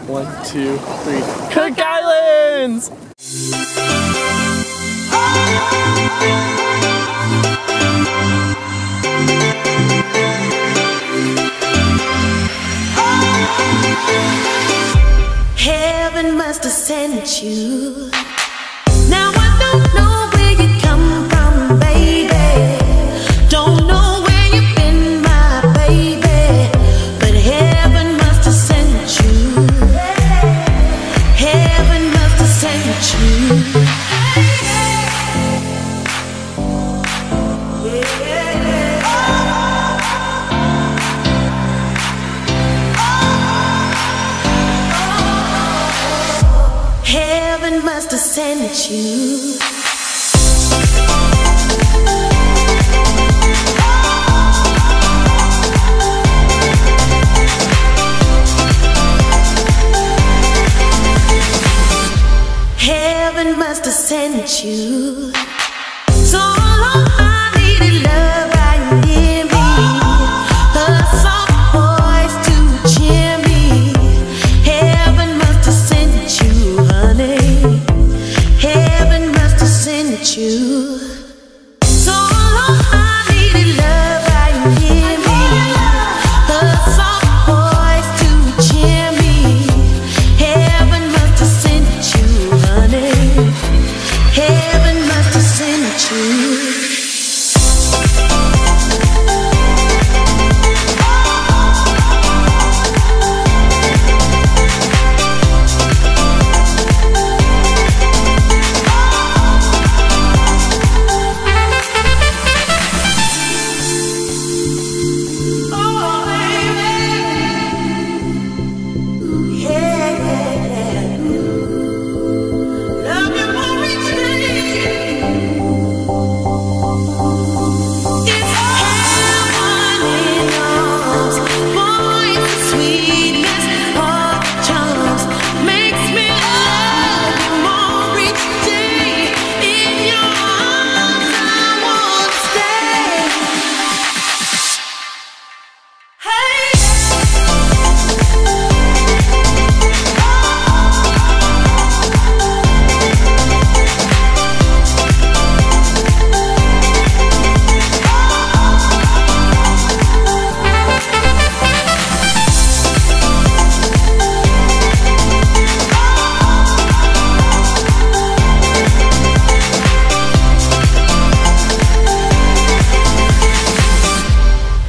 1, 2, 3. Cook Islands! Heaven must have sent you. Now I don't know where you come from, baby. Don't know where you've been, my baby. But heaven must have sent you. Heaven must have sent you. Heaven must have sent you. Heaven must have sent you. So long I needed love right near me, a soft voice to cheer me. Heaven must have sent you, honey. Heaven must have sent you. So long I needed love right near me, a soft voice to cheer me. Heaven must have sent you, honey. Heaven must have sent you.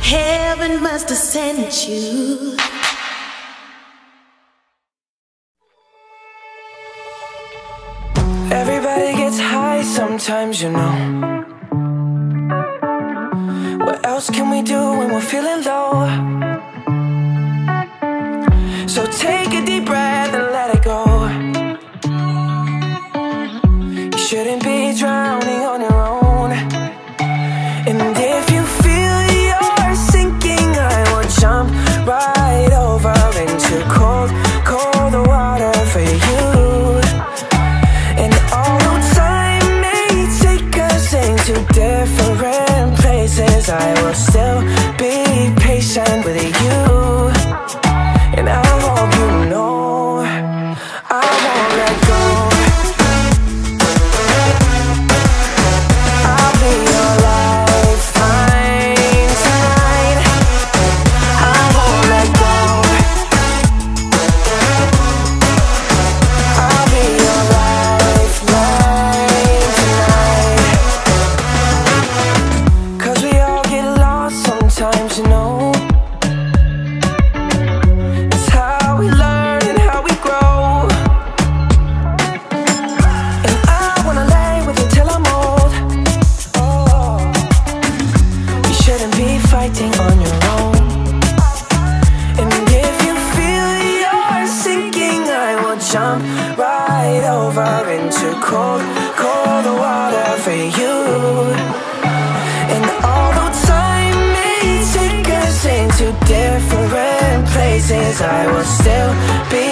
Heaven must have sent you. Everybody gets high sometimes, you know. What else can we do when we're feeling low? So take a deep breath and let it go. You shouldn't be drowning on your own. And if you feel you're sinking, I will jump right over into cold, cold water for you. And although time may take us into different places, I will still be patient with you. And I hope you know I won't let go. I'll be your lifeline tonight. I won't let go. I'll be your lifeline tonight. 'Cause we all get lost sometimes, you know. It's how we learn and how we grow. And I wanna lay with you till I'm old. Oh, you shouldn't be fighting on your own. And if you feel you're sinking, I will jump right over into cold, cold water for you. And although time may take us into different places, I will still be